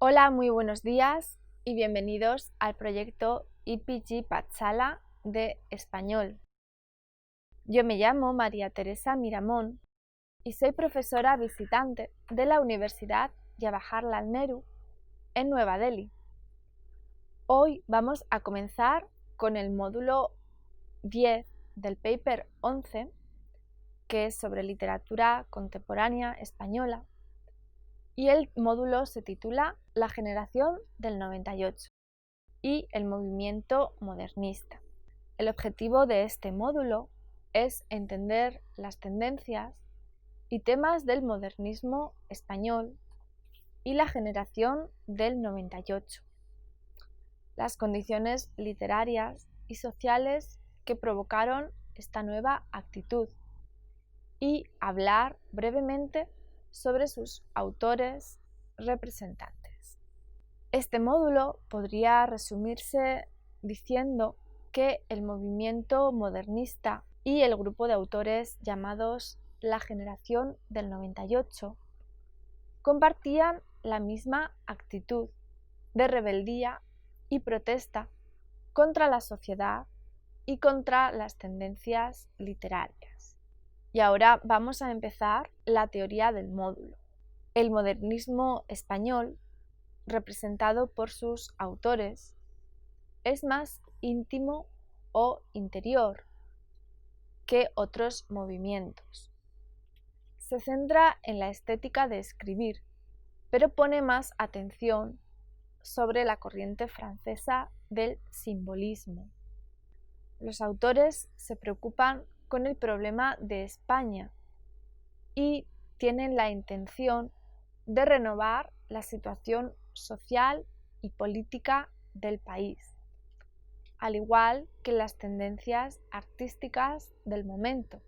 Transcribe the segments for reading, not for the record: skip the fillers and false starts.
Hola, muy buenos días y bienvenidos al proyecto IPG Patsala de Español. Yo me llamo María Teresa Miramón y soy profesora visitante de la Universidad Jawaharlal Nehru en Nueva Delhi. Hoy vamos a comenzar con el módulo 10 del paper 11, que es sobre literatura contemporánea española, y el módulo se titula La generación del 98 y el movimiento modernista. El objetivo de este módulo es entender las tendencias y temas del modernismo español y la generación del 98, las condiciones literarias y sociales que provocaron esta nueva actitud y hablar brevemente sobre sus autores representantes. Este módulo podría resumirse diciendo que el movimiento modernista y el grupo de autores llamados la generación del 98 compartían la misma actitud de rebeldía y protesta contra la sociedad y contra las tendencias literarias. Y ahora vamos a empezar la teoría del módulo. El modernismo español, representado por sus autores, es más íntimo o interior que otros movimientos. Se centra en la estética de escribir, pero pone más atención sobre la corriente francesa del simbolismo. Los autores se preocupan con el problema de España y tienen la intención de renovar la situación social y política del país, al igual que las tendencias artísticas del momento,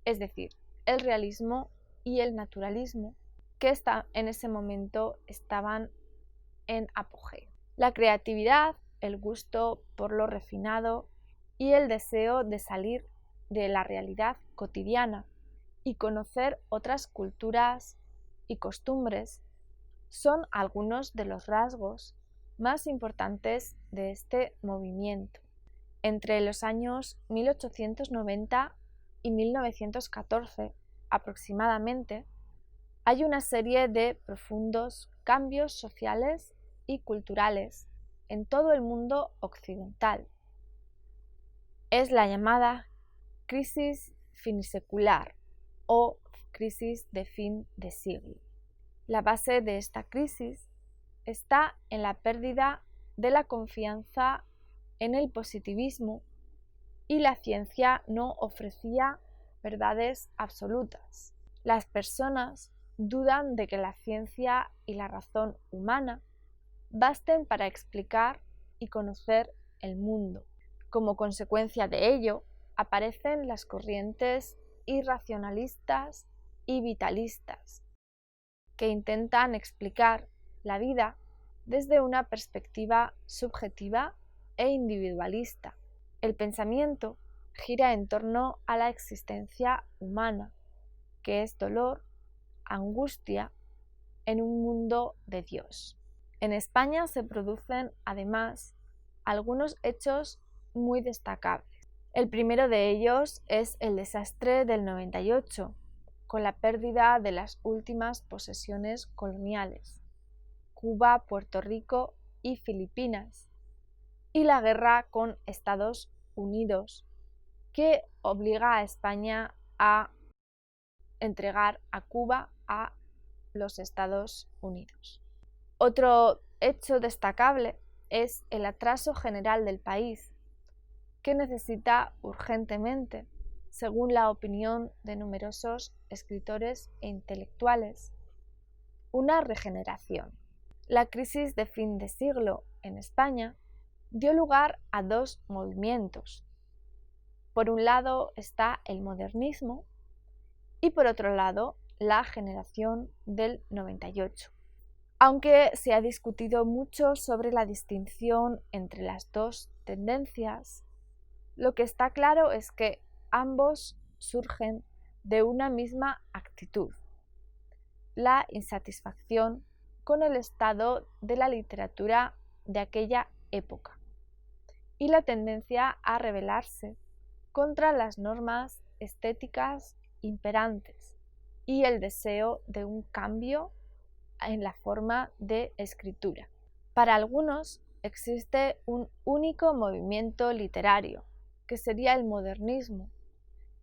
es decir, el realismo y el naturalismo, que en ese momento estaban en apogeo. La creatividad, el gusto por lo refinado y el deseo de salir de la realidad cotidiana y conocer otras culturas y costumbres son algunos de los rasgos más importantes de este movimiento. Entre los años 1890 y 1914 aproximadamente, hay una serie de profundos cambios sociales y culturales en todo el mundo occidental. Es la llamada crisis finisecular o crisis de fin de siglo. La base de esta crisis está en la pérdida de la confianza en el positivismo y la ciencia no ofrecía verdades absolutas. Las personas dudan de que la ciencia y la razón humana basten para explicar y conocer el mundo. Como consecuencia de ello, aparecen las corrientes irracionalistas y vitalistas, que intentan explicar la vida desde una perspectiva subjetiva e individualista. El pensamiento gira en torno a la existencia humana, que es dolor, angustia en un mundo de Dios. En España se producen, además, algunos hechos muy destacables. El primero de ellos es el desastre del 98, con la pérdida de las últimas posesiones coloniales, Cuba, Puerto Rico y Filipinas, y la guerra con Estados Unidos, que obliga a España a entregar a Cuba a los Estados Unidos. Otro hecho destacable es el atraso general del país, que necesita urgentemente, según la opinión de numerosos escritores e intelectuales, una regeneración. La crisis de fin de siglo en España dio lugar a dos movimientos. Por un lado está el modernismo y por otro lado la generación del 98. Aunque se ha discutido mucho sobre la distinción entre las dos tendencias, lo que está claro es que ambos surgen de una misma actitud, la insatisfacción con el estado de la literatura de aquella época y la tendencia a rebelarse contra las normas estéticas imperantes y el deseo de un cambio en la forma de escritura. Para algunos existe un único movimiento literario, que sería el modernismo,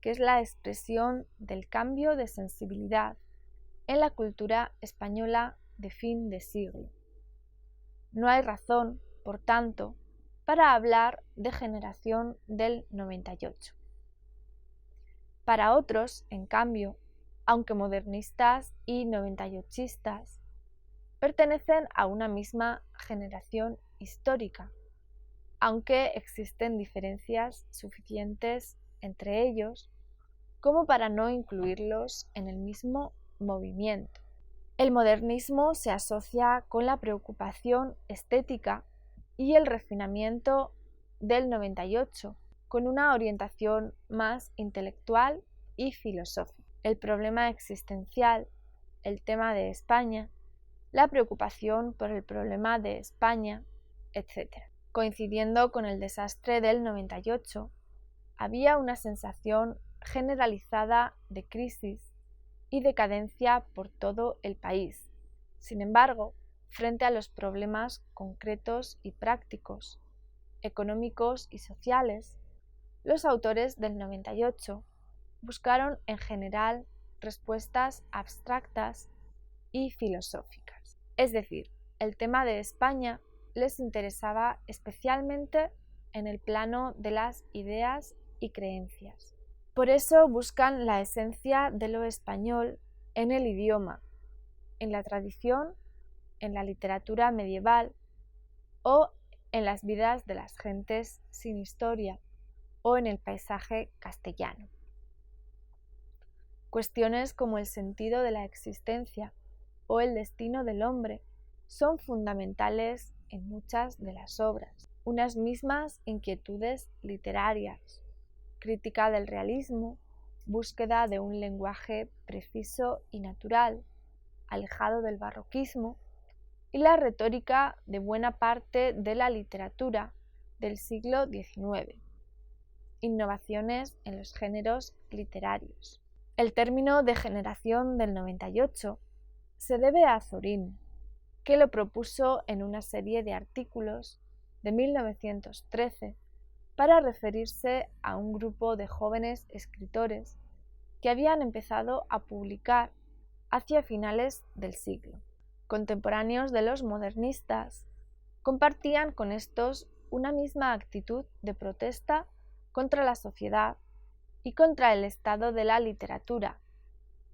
que es la expresión del cambio de sensibilidad en la cultura española de fin de siglo. No hay razón, por tanto, para hablar de generación del 98. Para otros, en cambio, aunque modernistas y 98istas, pertenecen a una misma generación histórica, aunque existen diferencias suficientes entre ellos como para no incluirlos en el mismo movimiento. El modernismo se asocia con la preocupación estética y el refinamiento del 98, con una orientación más intelectual y filosófica. El problema existencial, el tema de España, la preocupación por el problema de España, etc. Coincidiendo con el desastre del 98, había una sensación generalizada de crisis y decadencia por todo el país. Sin embargo, frente a los problemas concretos y prácticos, económicos y sociales, los autores del 98 buscaron en general respuestas abstractas y filosóficas. Es decir, el tema de España les interesaba especialmente en el plano de las ideas y creencias. Por eso buscan la esencia de lo español en el idioma, en la tradición, en la literatura medieval o en las vidas de las gentes sin historia o en el paisaje castellano. Cuestiones como el sentido de la existencia o el destino del hombre son fundamentales en muchas de las obras. Unas mismas inquietudes literarias, crítica del realismo, búsqueda de un lenguaje preciso y natural, alejado del barroquismo, y la retórica de buena parte de la literatura del siglo XIX. Innovaciones en los géneros literarios. El término de generación del 98 se debe a Zorín, que lo propuso en una serie de artículos de 1913 para referirse a un grupo de jóvenes escritores que habían empezado a publicar hacia finales del siglo. Contemporáneos de los modernistas, compartían con estos una misma actitud de protesta contra la sociedad y contra el estado de la literatura,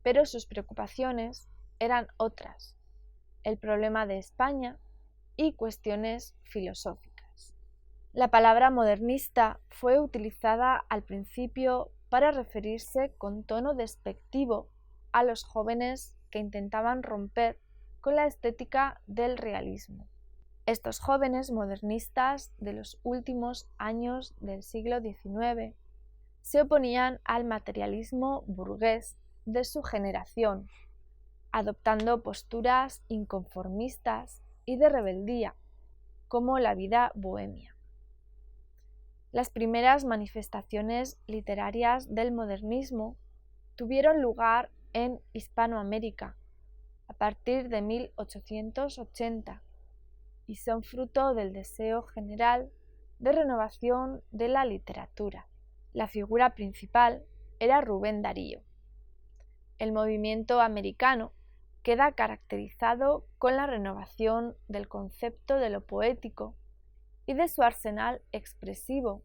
pero sus preocupaciones eran otras, el problema de España y cuestiones filosóficas. La palabra modernista fue utilizada al principio para referirse con tono despectivo a los jóvenes que intentaban romper con la estética del realismo. Estos jóvenes modernistas de los últimos años del siglo XIX se oponían al materialismo burgués de su generación, adoptando posturas inconformistas y de rebeldía, como la vida bohemia. Las primeras manifestaciones literarias del modernismo tuvieron lugar en Hispanoamérica a partir de 1880 y son fruto del deseo general de renovación de la literatura. La figura principal era Rubén Darío. El movimiento americano queda caracterizado con la renovación del concepto de lo poético y de su arsenal expresivo,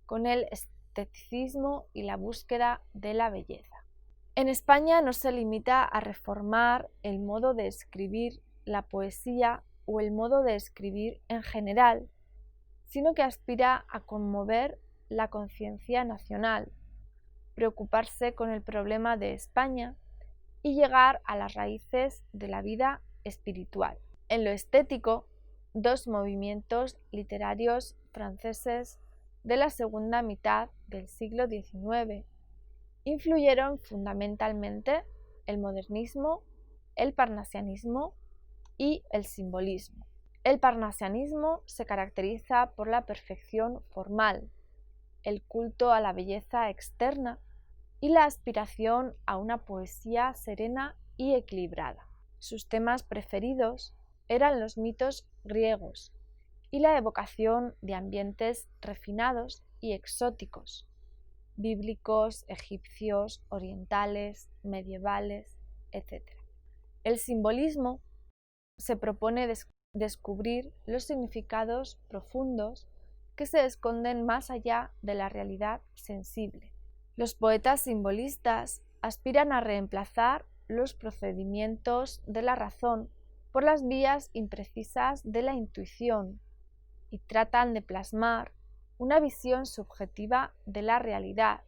con el esteticismo y la búsqueda de la belleza. En España no se limita a reformar el modo de escribir la poesía o el modo de escribir en general, sino que aspira a conmover la conciencia nacional, preocuparse con el problema de España y llegar a las raíces de la vida espiritual. En lo estético, dos movimientos literarios franceses de la segunda mitad del siglo XIX influyeron fundamentalmente el modernismo, el parnasianismo y el simbolismo. El parnasianismo se caracteriza por la perfección formal, el culto a la belleza externa y la aspiración a una poesía serena y equilibrada. Sus temas preferidos eran los mitos griegos y la evocación de ambientes refinados y exóticos, bíblicos, egipcios, orientales, medievales, etc. El simbolismo se propone descubrir los significados profundos que se esconden más allá de la realidad sensible. Los poetas simbolistas aspiran a reemplazar los procedimientos de la razón por las vías imprecisas de la intuición y tratan de plasmar una visión subjetiva de la realidad,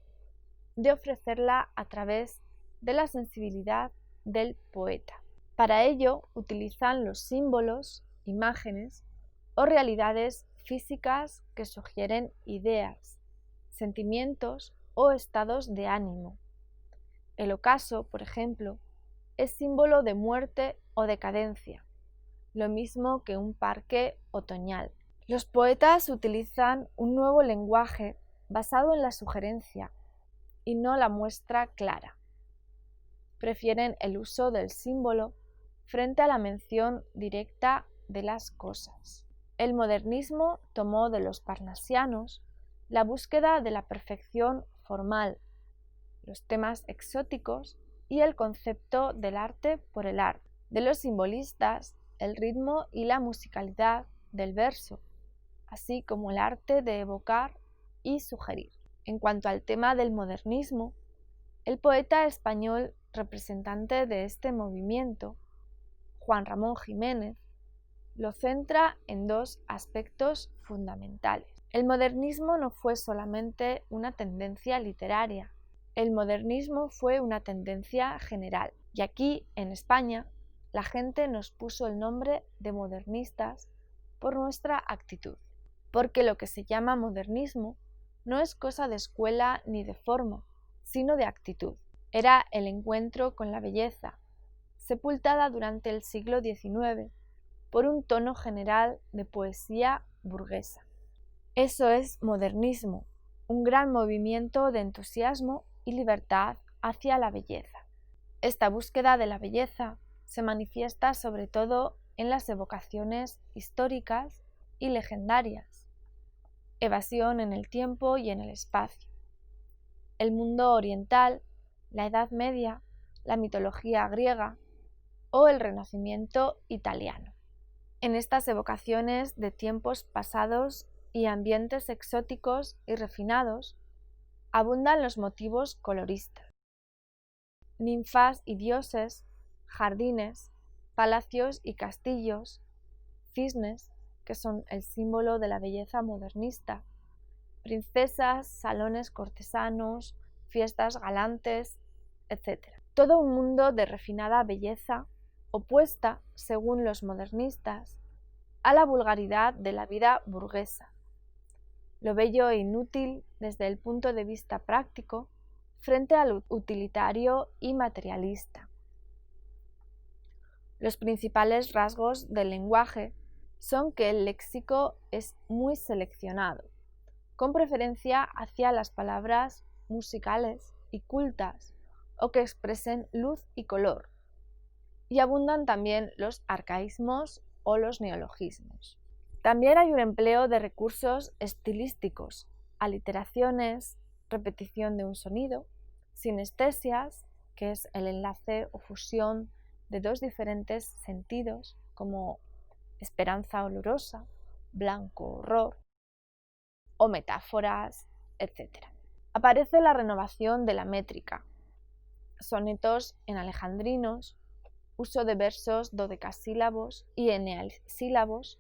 de ofrecerla a través de la sensibilidad del poeta. Para ello utilizan los símbolos, imágenes o realidades físicas que sugieren ideas, sentimientos o estados de ánimo. El ocaso, por ejemplo, es símbolo de muerte o decadencia, lo mismo que un parque otoñal. Los poetas utilizan un nuevo lenguaje basado en la sugerencia y no la muestra clara. Prefieren el uso del símbolo frente a la mención directa de las cosas. El modernismo tomó de los parnasianos la búsqueda de la perfección formal, los temas exóticos y el concepto del arte por el arte. De los simbolistas, el ritmo y la musicalidad del verso, así como el arte de evocar y sugerir. En cuanto al tema del modernismo, el poeta español representante de este movimiento, Juan Ramón Jiménez, lo centra en dos aspectos fundamentales. El modernismo no fue solamente una tendencia literaria, el modernismo fue una tendencia general. Y aquí, en España, la gente nos puso el nombre de modernistas por nuestra actitud. Porque lo que se llama modernismo no es cosa de escuela ni de forma, sino de actitud. Era el encuentro con la belleza, sepultada durante el siglo XIX por un tono general de poesía burguesa. Eso es modernismo, un gran movimiento de entusiasmo y libertad hacia la belleza. Esta búsqueda de la belleza se manifiesta sobre todo en las evocaciones históricas y legendarias, evasión en el tiempo y en el espacio, el mundo oriental, la Edad Media, la mitología griega o el Renacimiento italiano. En estas evocaciones de tiempos pasados y ambientes exóticos y refinados, abundan los motivos coloristas. Ninfas y dioses, jardines, palacios y castillos, cisnes, que son el símbolo de la belleza modernista, princesas, salones cortesanos, fiestas galantes, etc. Todo un mundo de refinada belleza opuesta, según los modernistas, a la vulgaridad de la vida burguesa, lo bello e inútil desde el punto de vista práctico frente al utilitario y materialista. Los principales rasgos del lenguaje son que el léxico es muy seleccionado, con preferencia hacia las palabras musicales y cultas o que expresen luz y color, y abundan también los arcaísmos o los neologismos. También hay un empleo de recursos estilísticos, aliteraciones, repetición de un sonido, sinestesias, que es el enlace o fusión de dos diferentes sentidos, como esperanza olorosa, blanco horror, o metáforas, etc. Aparece la renovación de la métrica, sonetos en alejandrinos, uso de versos dodecasílabos y eneasílabos,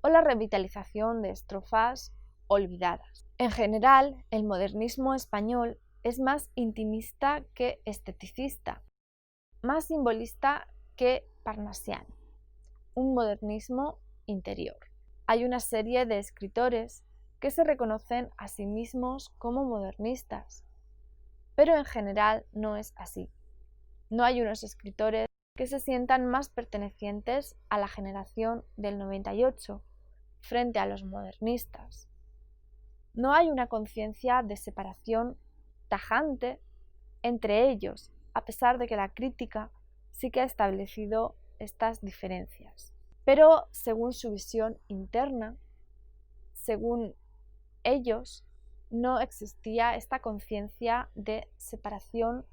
o la revitalización de estrofas olvidadas. En general, el modernismo español es más intimista que esteticista, más simbolista que parnasiano, un modernismo interior. Hay una serie de escritores que se reconocen a sí mismos como modernistas, pero en general no es así. No hay unos escritores que se sientan más pertenecientes a la generación del 98 frente a los modernistas. No hay una conciencia de separación tajante entre ellos, a pesar de que la crítica sí que ha establecido estas diferencias. Pero según su visión interna, según ellos, no existía esta conciencia de separación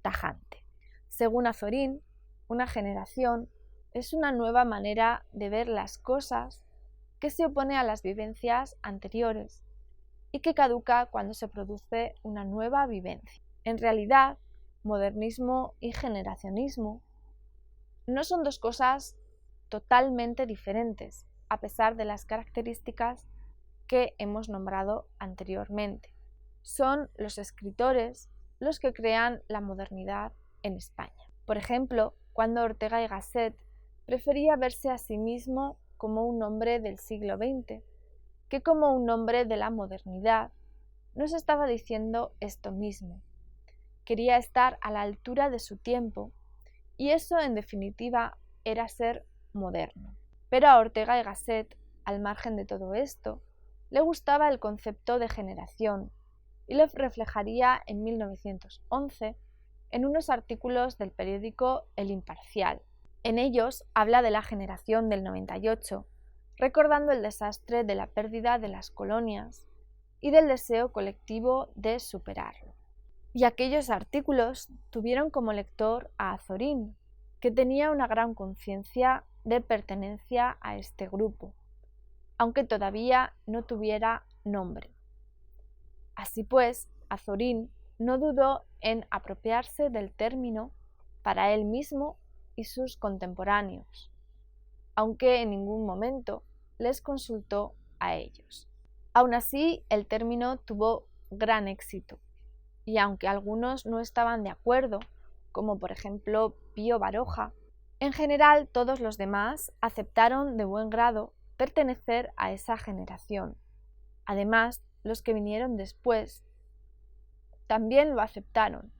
tajante. Según Azorín, una generación es una nueva manera de ver las cosas que se opone a las vivencias anteriores y que caduca cuando se produce una nueva vivencia. En realidad, modernismo y generacionismo no son dos cosas totalmente diferentes, a pesar de las características que hemos nombrado anteriormente. Son los escritores los que crean la modernidad en España. Por ejemplo, cuando Ortega y Gasset prefería verse a sí mismo como un hombre del siglo XX que como un hombre de la modernidad, nos estaba diciendo esto mismo. Quería estar a la altura de su tiempo y eso, en definitiva, era ser moderno. Pero a Ortega y Gasset, al margen de todo esto, le gustaba el concepto de generación y lo reflejaría en 1911 en unos artículos del periódico El Imparcial. En ellos habla de la generación del 98, recordando el desastre de la pérdida de las colonias y del deseo colectivo de superarlo. Y aquellos artículos tuvieron como lector a Azorín, que tenía una gran conciencia de pertenencia a este grupo, aunque todavía no tuviera nombre. Así pues, Azorín no dudó en apropiarse del término para él mismo y sus contemporáneos, aunque en ningún momento les consultó a ellos. Aún así, el término tuvo gran éxito, y aunque algunos no estaban de acuerdo, como por ejemplo Pío Baroja, en general todos los demás aceptaron de buen grado pertenecer a esa generación. Además, los que vinieron después también lo aceptaron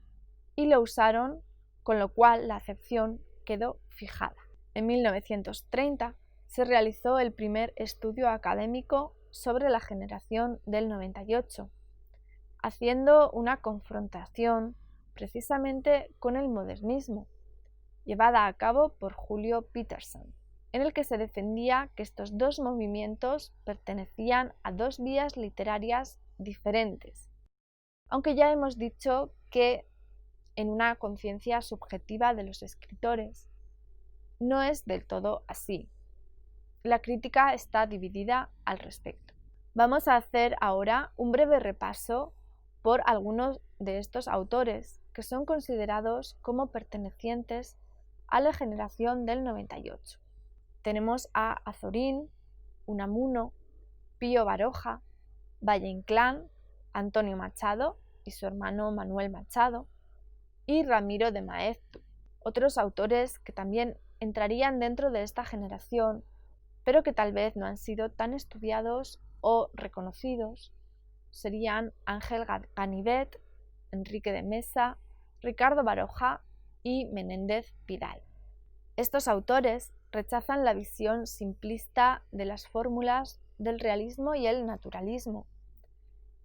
y lo usaron, con lo cual la acepción quedó fijada. En 1930 se realizó el primer estudio académico sobre la generación del 98, haciendo una confrontación precisamente con el modernismo, llevada a cabo por Julio Peterson, en el que se defendía que estos dos movimientos pertenecían a dos vías literarias diferentes, aunque ya hemos dicho que en una conciencia subjetiva de los escritores no es del todo así. La crítica está dividida al respecto. Vamos a hacer ahora un breve repaso por algunos de estos autores que son considerados como pertenecientes a la generación del 98. Tenemos a Azorín, Unamuno, Pío Baroja, Valle Inclán, Antonio Machado y su hermano Manuel Machado, y Ramiro de Maeztu. Otros autores que también entrarían dentro de esta generación, pero que tal vez no han sido tan estudiados o reconocidos, serían Ángel Ganivet, Enrique de Mesa, Ricardo Baroja y Menéndez Pidal. Estos autores rechazan la visión simplista de las fórmulas del realismo y el naturalismo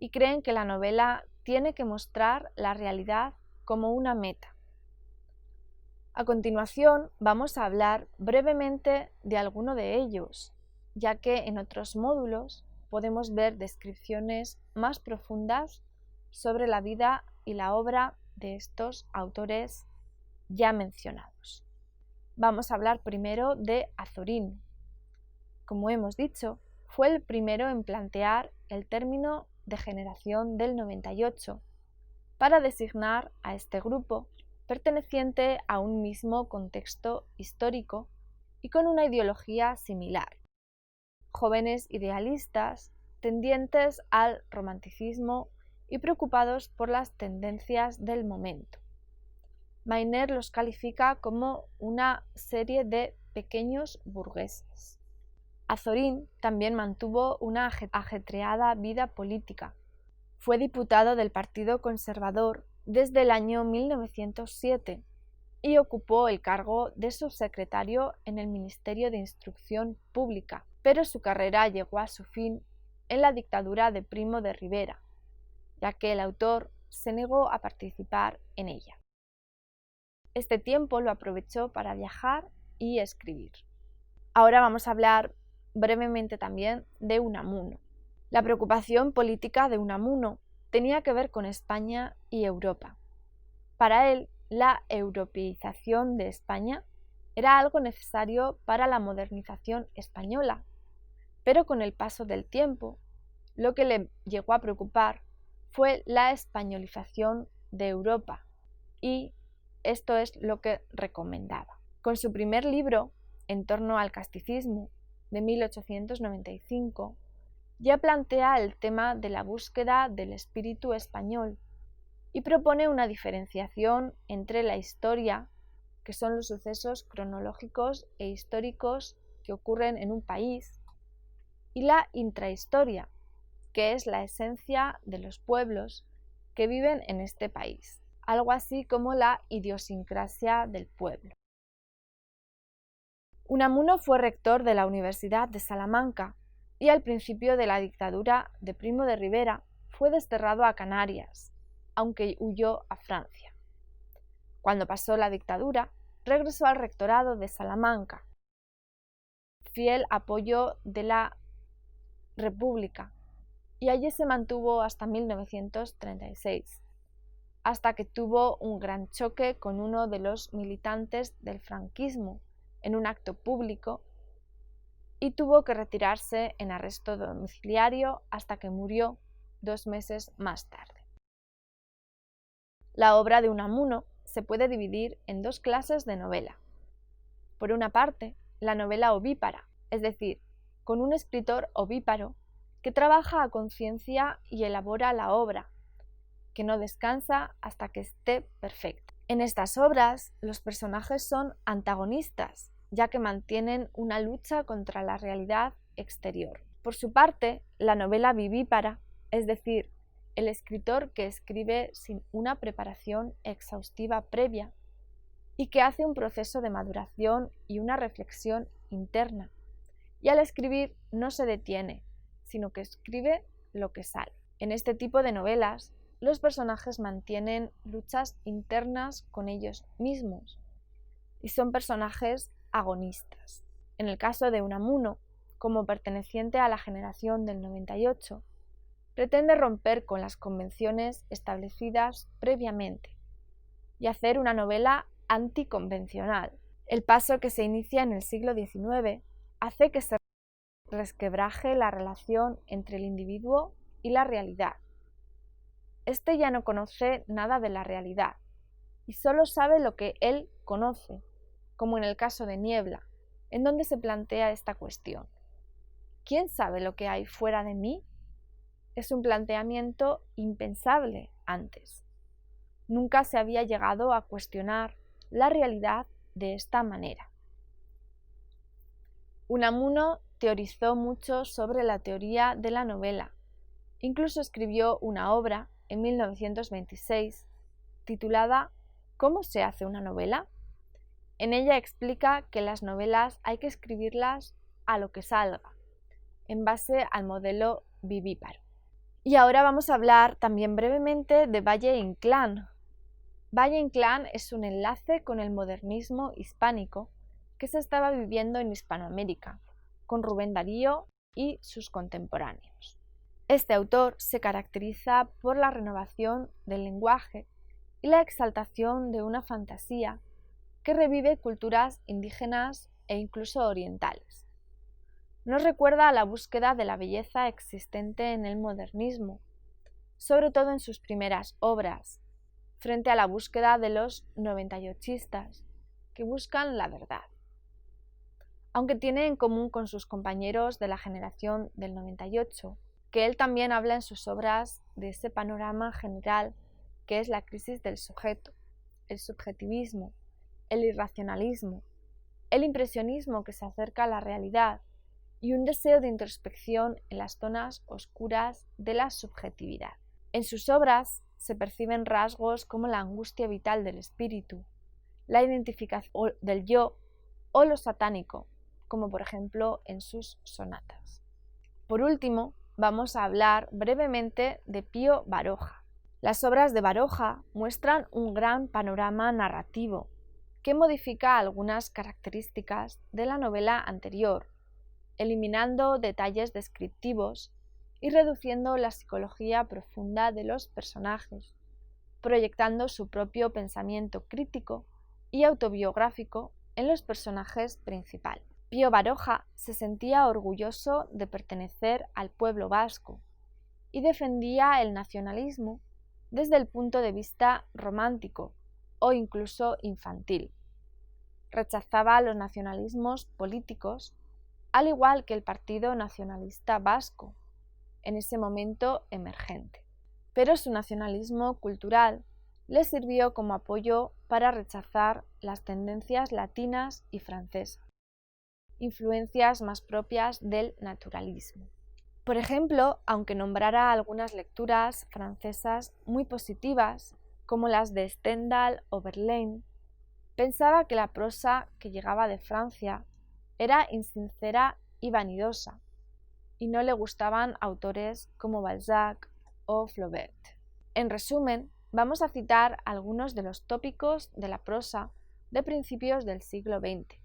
y creen que la novela tiene que mostrar la realidad como una meta. A continuación vamos a hablar brevemente de alguno de ellos, ya que en otros módulos podemos ver descripciones más profundas sobre la vida y la obra de estos autores ya mencionados. Vamos a hablar primero de Azorín. Como hemos dicho, fue el primero en plantear el término de generación del 98 para designar a este grupo perteneciente a un mismo contexto histórico y con una ideología similar. Jóvenes idealistas, tendientes al romanticismo y preocupados por las tendencias del momento. Mainer los califica como una serie de pequeños burgueses. Azorín también mantuvo una ajetreada vida política. Fue diputado del Partido Conservador desde el año 1907 y ocupó el cargo de subsecretario en el Ministerio de Instrucción Pública, pero su carrera llegó a su fin en la dictadura de Primo de Rivera, ya que el autor se negó a participar en ella. Este tiempo lo aprovechó para viajar y escribir. Ahora vamos a hablar brevemente también de Unamuno. La preocupación política de Unamuno tenía que ver con España y Europa. Para él, la europeización de España era algo necesario para la modernización española, pero con el paso del tiempo, lo que le llegó a preocupar fue la españolización de Europa, y esto es lo que recomendaba. Con su primer libro, En torno al casticismo, de 1895, ya plantea el tema de la búsqueda del espíritu español y propone una diferenciación entre la historia, que son los sucesos cronológicos e históricos que ocurren en un país, y la intrahistoria, que es la esencia de los pueblos que viven en este país, algo así como la idiosincrasia del pueblo. Unamuno fue rector de la Universidad de Salamanca y al principio de la dictadura de Primo de Rivera fue desterrado a Canarias, aunque huyó a Francia. Cuando pasó la dictadura, regresó al rectorado de Salamanca, fiel apoyo de la República, y allí se mantuvo hasta 1936, hasta que tuvo un gran choque con uno de los militantes del franquismo en un acto público y tuvo que retirarse en arresto domiciliario hasta que murió 2 meses más tarde. La obra de Unamuno se puede dividir en 2 clases de novela. Por una parte, la novela ovípara, es decir, con un escritor ovíparo que trabaja a conciencia y elabora la obra, que no descansa hasta que esté perfecta. En estas obras, los personajes son antagonistas, ya que mantienen una lucha contra la realidad exterior. Por su parte, la novela vivípara, es decir, el escritor que escribe sin una preparación exhaustiva previa y que hace un proceso de maduración y una reflexión interna, y al escribir no se detiene, sino que escribe lo que sale. En este tipo de novelas, los personajes mantienen luchas internas con ellos mismos y son personajes agonistas. En el caso de Unamuno, como perteneciente a la generación del 98, pretende romper con las convenciones establecidas previamente y hacer una novela anticonvencional. El paso que se inicia en el siglo XIX hace que se resquebraje la relación entre el individuo y la realidad. Este ya no conoce nada de la realidad y solo sabe lo que él conoce, como en el caso de Niebla, en donde se plantea esta cuestión. ¿Quién sabe lo que hay fuera de mí? Es un planteamiento impensable antes. Nunca se había llegado a cuestionar la realidad de esta manera. Unamuno teorizó mucho sobre la teoría de la novela. Incluso escribió una obra en 1926 titulada ¿Cómo se hace una novela? En ella explica que las novelas hay que escribirlas a lo que salga, en base al modelo vivíparo. Y ahora vamos a hablar también brevemente de Valle-Inclán. Valle-Inclán es un enlace con el modernismo hispánico que se estaba viviendo en Hispanoamérica, con Rubén Darío y sus contemporáneos. Este autor se caracteriza por la renovación del lenguaje y la exaltación de una fantasía que revive culturas indígenas e incluso orientales. Nos recuerda a la búsqueda de la belleza existente en el modernismo, sobre todo en sus primeras obras, frente a la búsqueda de los 98istas, que buscan la verdad. Aunque tiene en común con sus compañeros de la generación del 98, que él también habla en sus obras de ese panorama general que es la crisis del sujeto, el subjetivismo, el irracionalismo, el impresionismo que se acerca a la realidad y un deseo de introspección en las zonas oscuras de la subjetividad. En sus obras se perciben rasgos como la angustia vital del espíritu, la identificación del yo o lo satánico, como por ejemplo en sus sonatas. Por último, vamos a hablar brevemente de Pío Baroja. Las obras de Baroja muestran un gran panorama narrativo que modifica algunas características de la novela anterior, eliminando detalles descriptivos y reduciendo la psicología profunda de los personajes, proyectando su propio pensamiento crítico y autobiográfico en los personajes principales. Pío Baroja se sentía orgulloso de pertenecer al pueblo vasco y defendía el nacionalismo desde el punto de vista romántico o incluso infantil. Rechazaba los nacionalismos políticos, al igual que el Partido Nacionalista Vasco, en ese momento emergente. Pero su nacionalismo cultural le sirvió como apoyo para rechazar las tendencias latinas y francesas, influencias más propias del naturalismo. Por ejemplo, aunque nombrara algunas lecturas francesas muy positivas, como las de Stendhal o Verlaine, pensaba que la prosa que llegaba de Francia era insincera y vanidosa, y no le gustaban autores como Balzac o Flaubert. En resumen, vamos a citar algunos de los tópicos de la prosa de principios del siglo XX,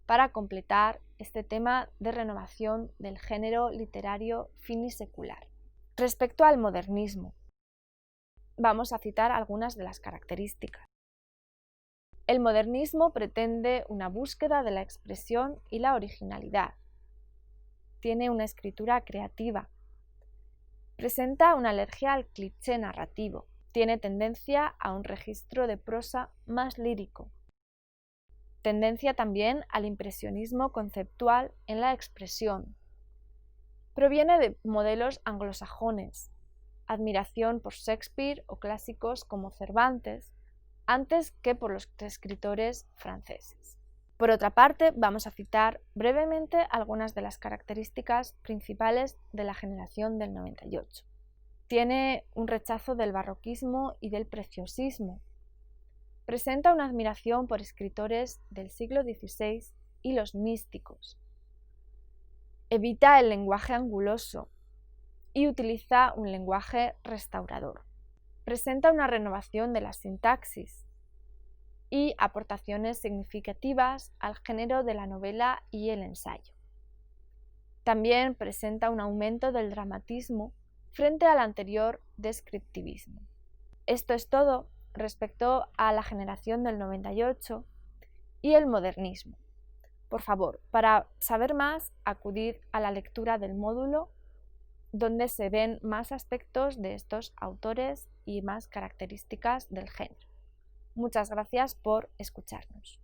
para completar este tema de renovación del género literario finisecular. Respecto al modernismo, vamos a citar algunas de las características. El modernismo pretende una búsqueda de la expresión y la originalidad. Tiene una escritura creativa. Presenta una alergia al cliché narrativo. Tiene tendencia a un registro de prosa más lírico. Tendencia también al impresionismo conceptual en la expresión. Proviene de modelos anglosajones, admiración por Shakespeare o clásicos como Cervantes, antes que por los escritores franceses. Por otra parte, vamos a citar brevemente algunas de las características principales de la generación del 98. Tiene un rechazo del barroquismo y del preciosismo. Presenta una admiración por escritores del siglo XVI y los místicos. Evita el lenguaje anguloso y utiliza un lenguaje restaurador. Presenta una renovación de la sintaxis y aportaciones significativas al género de la novela y el ensayo. También presenta un aumento del dramatismo frente al anterior descriptivismo. Esto es todo respecto a la generación del 98 y el modernismo. Por favor, para saber más, acudid a la lectura del módulo donde se ven más aspectos de estos autores y más características del género. Muchas gracias por escucharnos.